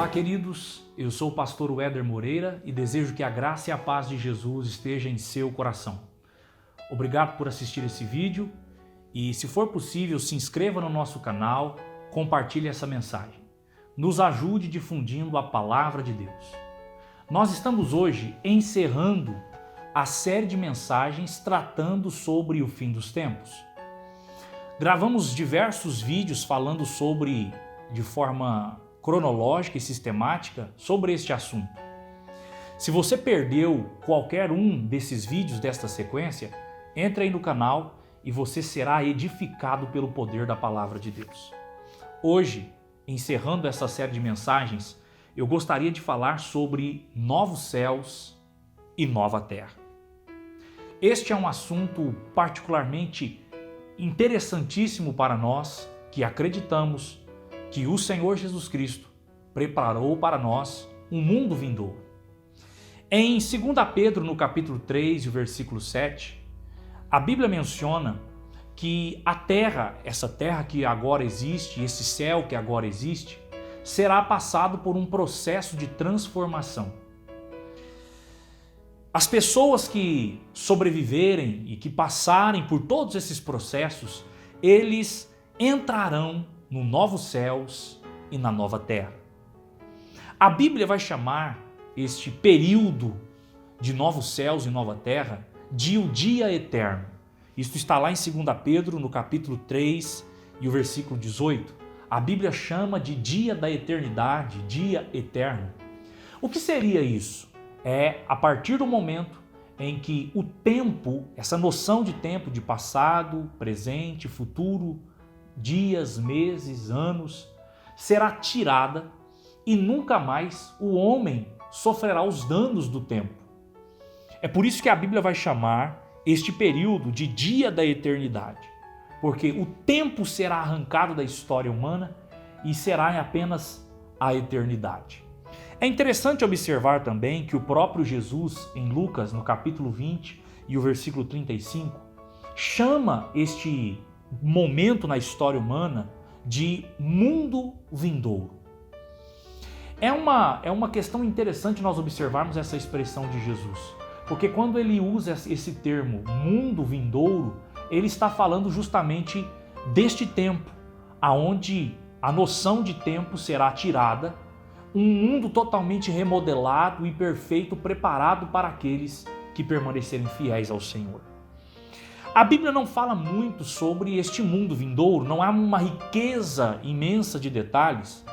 Olá, queridos, eu sou o pastor Éder Moreira e desejo que a graça e a paz de Jesus esteja em seu coração. Obrigado por assistir esse vídeo e, se for possível, se inscreva no nosso canal, compartilhe essa mensagem. Nos ajude difundindo a palavra de Deus. Nós estamos hoje encerrando a série de mensagens tratando sobre o fim dos tempos. Gravamos diversos vídeos falando de forma cronológica e sistemática sobre este assunto. Se você perdeu qualquer um desses vídeos desta sequência, entre aí no canal e você será edificado pelo poder da palavra de Deus. Hoje, encerrando essa série de mensagens, eu gostaria de falar sobre novos céus e nova terra. Este é um assunto particularmente interessantíssimo para nós que acreditamos que o Senhor Jesus Cristo preparou para nós um mundo vindouro. Em 2 Pedro, no capítulo 3, e o versículo 7, a Bíblia menciona que a terra, essa terra que agora existe, esse céu que agora existe, será passado por um processo de transformação. As pessoas que sobreviverem e que passarem por todos esses processos, eles entrarão nos novos céus e na nova terra. A Bíblia vai chamar este período de novos céus e nova terra de o dia eterno. Isto está lá em 2 Pedro, no capítulo 3 e o versículo 18. A Bíblia chama de dia da eternidade, dia eterno. O que seria isso? É a partir do momento em que o tempo, essa noção de tempo, de passado, presente, futuro, dias, meses, anos, será tirada e nunca mais o homem sofrerá os danos do tempo. É por isso que a Bíblia vai chamar este período de dia da eternidade, porque o tempo será arrancado da história humana e será apenas a eternidade. É interessante observar também que o próprio Jesus, em Lucas, no capítulo 20 e o versículo 35, chama este momento na história humana de mundo vindouro. É uma questão interessante nós observarmos essa expressão de Jesus, porque quando ele usa esse termo mundo vindouro, ele está falando justamente deste tempo, aonde a noção de tempo será tirada, um mundo totalmente remodelado e perfeito, preparado para aqueles que permanecerem fiéis ao Senhor. A Bíblia não fala muito sobre este mundo vindouro, não há uma riqueza imensa de detalhes,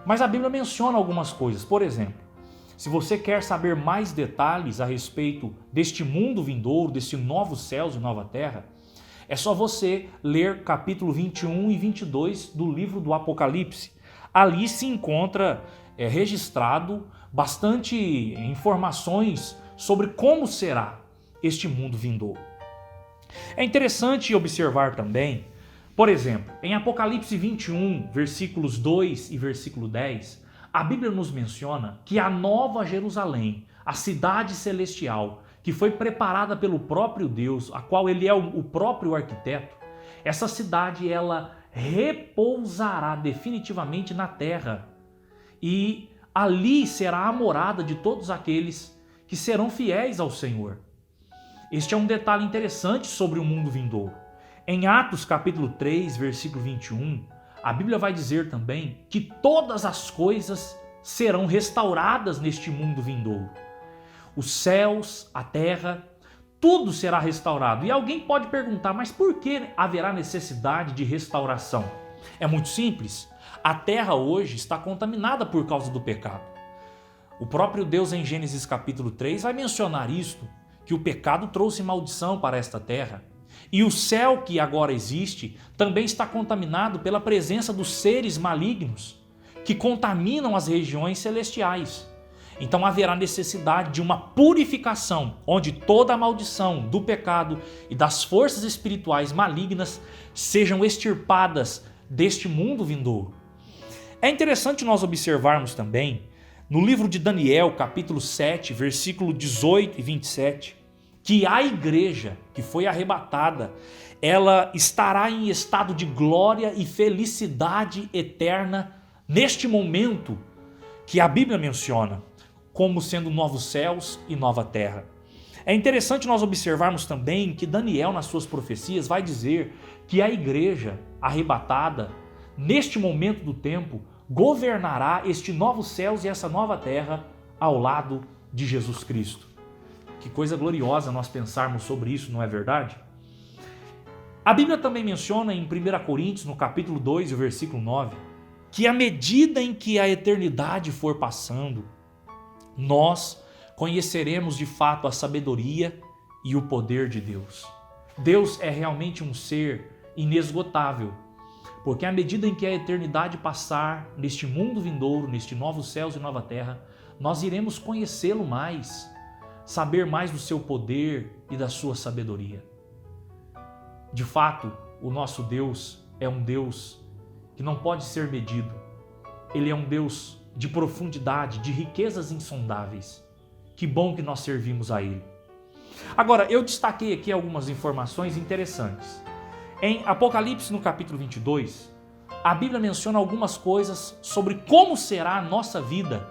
mas a Bíblia menciona algumas coisas. Por exemplo, se você quer saber mais detalhes a respeito deste mundo vindouro, deste novos céus e nova terra, é só você ler capítulo 21 e 22 do livro do Apocalipse. Ali se encontra registrado bastante informações sobre como será este mundo vindouro. É interessante observar também, por exemplo, em Apocalipse 21, versículos 2 e versículo 10, a Bíblia nos menciona que a Nova Jerusalém, a cidade celestial, que foi preparada pelo próprio Deus, a qual ele é o próprio arquiteto, essa cidade ela repousará definitivamente na terra e ali será a morada de todos aqueles que serão fiéis ao Senhor. Este é um detalhe interessante sobre o mundo vindouro. Em Atos capítulo 3, versículo 21, a Bíblia vai dizer também que todas as coisas serão restauradas neste mundo vindouro. Os céus, a terra, tudo será restaurado. E alguém pode perguntar, mas por que haverá necessidade de restauração? É muito simples. A terra hoje está contaminada por causa do pecado. O próprio Deus em Gênesis capítulo 3 vai mencionar isto, que o pecado trouxe maldição para esta terra. E o céu que agora existe também está contaminado pela presença dos seres malignos que contaminam as regiões celestiais. Então haverá necessidade de uma purificação, onde toda a maldição do pecado e das forças espirituais malignas sejam extirpadas deste mundo vindouro. É interessante nós observarmos também, no livro de Daniel, capítulo 7, versículo 18 e 27, que a igreja que foi arrebatada, ela estará em estado de glória e felicidade eterna neste momento que a Bíblia menciona como sendo novos céus e nova terra. É interessante nós observarmos também que Daniel, nas suas profecias, vai dizer que a igreja arrebatada, neste momento do tempo, governará este novos céus e essa nova terra ao lado de Jesus Cristo. Que coisa gloriosa nós pensarmos sobre isso, não é verdade? A Bíblia também menciona em 1 Coríntios, no capítulo 2, o versículo 9, que à medida em que a eternidade for passando, nós conheceremos de fato a sabedoria e o poder de Deus. Deus é realmente um ser inesgotável, porque à medida em que a eternidade passar neste mundo vindouro, neste novos céus e nova terra, nós iremos conhecê-lo mais, saber mais do seu poder e da sua sabedoria. De fato, o nosso Deus é um Deus que não pode ser medido. Ele é um Deus de profundidade, de riquezas insondáveis. Que bom que nós servimos a Ele. Agora, eu destaquei aqui algumas informações interessantes. Em Apocalipse, no capítulo 22, a Bíblia menciona algumas coisas sobre como será a nossa vida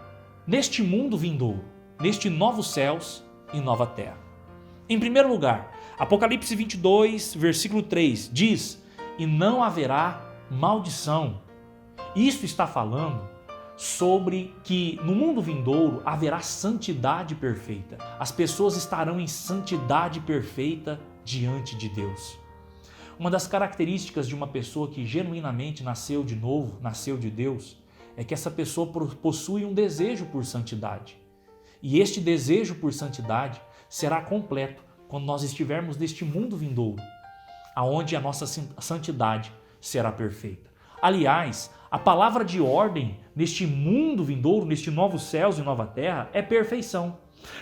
neste mundo vindouro, neste novos céus e nova terra. Em primeiro lugar, Apocalipse 22, versículo 3, diz: "E não haverá maldição." Isso está falando sobre que no mundo vindouro haverá santidade perfeita. As pessoas estarão em santidade perfeita diante de Deus. Uma das características de uma pessoa que genuinamente nasceu de novo, nasceu de Deus, é que essa pessoa possui um desejo por santidade. E este desejo por santidade será completo quando nós estivermos neste mundo vindouro, aonde a nossa santidade será perfeita. Aliás, a palavra de ordem neste mundo vindouro, neste novos céus e nova terra, é perfeição,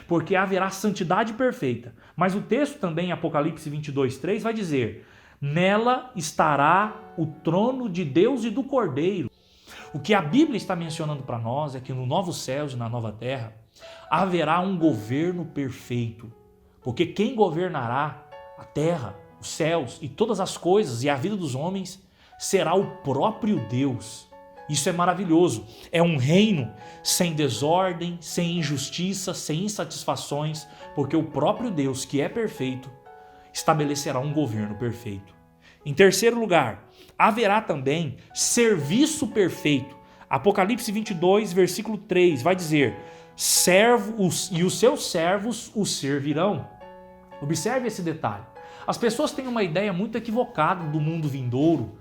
porque haverá santidade perfeita. Mas o texto também, em Apocalipse 22, 3, vai dizer: "Nela estará o trono de Deus e do Cordeiro." O que a Bíblia está mencionando para nós é que no novos céus e na nova terra haverá um governo perfeito, porque quem governará a terra, os céus e todas as coisas e a vida dos homens será o próprio Deus. Isso é maravilhoso. É um reino sem desordem, sem injustiça, sem insatisfações, porque o próprio Deus, que é perfeito, estabelecerá um governo perfeito. Em terceiro lugar, haverá também serviço perfeito. Apocalipse 22, versículo 3, vai dizer: "Servos e os seus servos o servirão." Observe esse detalhe. As pessoas têm uma ideia muito equivocada do mundo vindouro.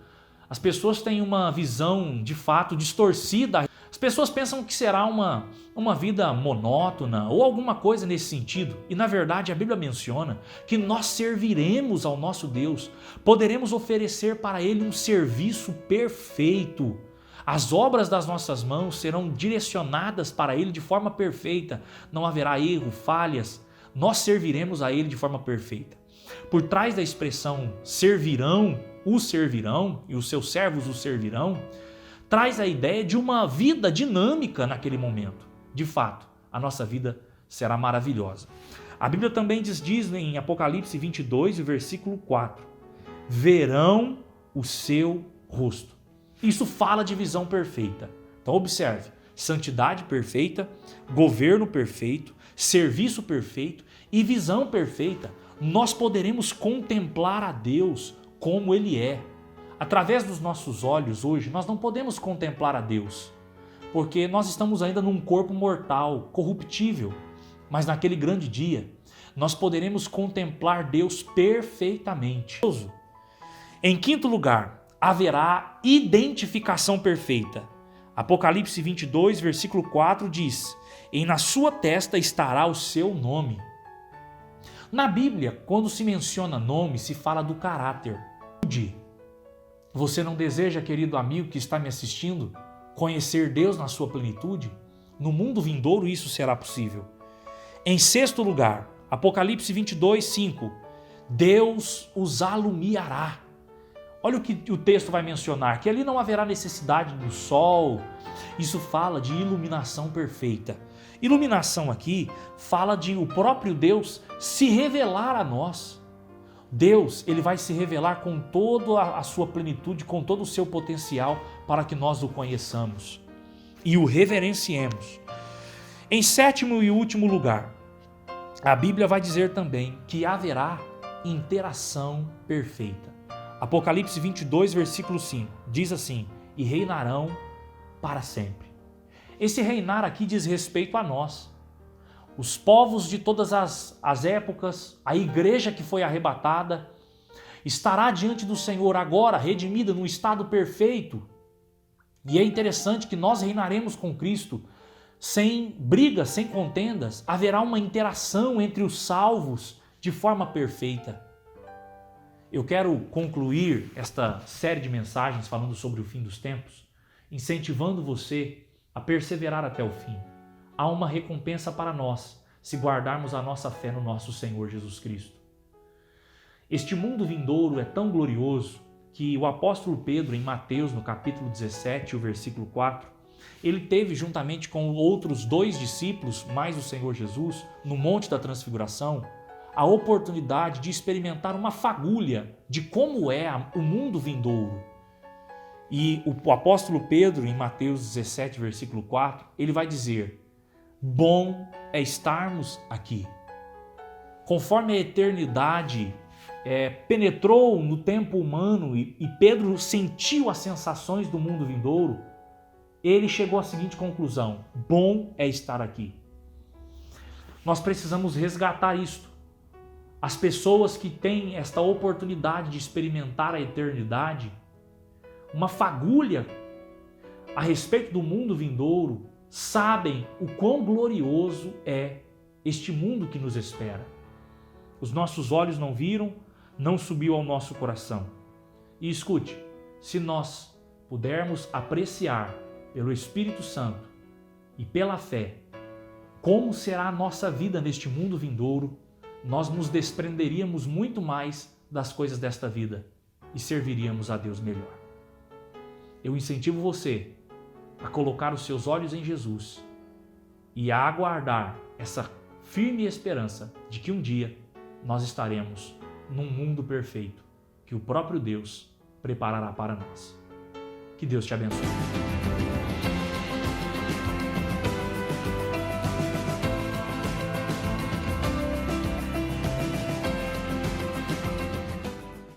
As pessoas têm uma visão, de fato, distorcida. As pessoas pensam que será uma vida monótona ou alguma coisa nesse sentido. E, na verdade, a Bíblia menciona que nós serviremos ao nosso Deus. Poderemos oferecer para Ele um serviço perfeito. As obras das nossas mãos serão direcionadas para Ele de forma perfeita. Não haverá erro, falhas. Nós serviremos a Ele de forma perfeita. Por trás da expressão servirão e os seus servos o servirão, traz a ideia de uma vida dinâmica naquele momento. De fato, a nossa vida será maravilhosa. A Bíblia também diz em Apocalipse 22, versículo 4, "Verão o seu rosto." Isso fala de visão perfeita. Então observe, santidade perfeita, governo perfeito, serviço perfeito e visão perfeita. Nós poderemos contemplar a Deus como Ele é. Através dos nossos olhos hoje, nós não podemos contemplar a Deus, porque nós estamos ainda num corpo mortal, corruptível. Mas naquele grande dia, nós poderemos contemplar Deus perfeitamente. Em quinto lugar, haverá identificação perfeita. Apocalipse 22, versículo 4 diz: "E na sua testa estará o seu nome." Na Bíblia, quando se menciona nome, se fala do caráter. Você não deseja, querido amigo que está me assistindo, conhecer Deus na sua plenitude? No mundo vindouro isso será possível. Em sexto lugar, Apocalipse 22, 5, "Deus os alumiará." Olha o que o texto vai mencionar, que ali não haverá necessidade do sol. Isso fala de iluminação perfeita. Iluminação aqui fala de o próprio Deus se revelar a nós. Deus, Ele vai se revelar com toda a sua plenitude, com todo o seu potencial para que nós o conheçamos. e o reverenciemos. Em sétimo e último lugar, a Bíblia vai dizer também que haverá interação perfeita. Apocalipse 22, versículo 5, diz assim: e reinarão para sempre. Esse reinar aqui diz respeito a nós. Os povos de todas as épocas, a igreja que foi arrebatada, estará diante do Senhor agora, redimida num estado perfeito. E é interessante que nós reinaremos com Cristo sem brigas, sem contendas. Haverá uma interação entre os salvos de forma perfeita. Eu quero concluir esta série de mensagens falando sobre o fim dos tempos, incentivando você a perseverar até o fim. Há uma recompensa para nós se guardarmos a nossa fé no nosso Senhor Jesus Cristo. Este mundo vindouro é tão glorioso que o apóstolo Pedro, em Mateus, no capítulo 17, o versículo 4, ele teve, juntamente com outros 2 discípulos, mais o Senhor Jesus, no Monte da Transfiguração, a oportunidade de experimentar uma fagulha de como é o mundo vindouro. E o apóstolo Pedro, em Mateus 17, versículo 4, ele vai dizer: bom é estarmos aqui. Conforme a eternidade penetrou no tempo humano e Pedro sentiu as sensações do mundo vindouro, ele chegou à seguinte conclusão: bom é estar aqui. Nós precisamos resgatar isto. As pessoas que têm esta oportunidade de experimentar a eternidade, uma fagulha a respeito do mundo vindouro, sabem o quão glorioso é este mundo que nos espera. Os nossos olhos não viram, não subiu ao nosso coração. E escute, se nós pudermos apreciar pelo Espírito Santo e pela fé como será a nossa vida neste mundo vindouro, nós nos desprenderíamos muito mais das coisas desta vida e serviríamos a Deus melhor. Eu incentivo você a colocar os seus olhos em Jesus e a aguardar essa firme esperança de que um dia nós estaremos num mundo perfeito que o próprio Deus preparará para nós. Que Deus te abençoe.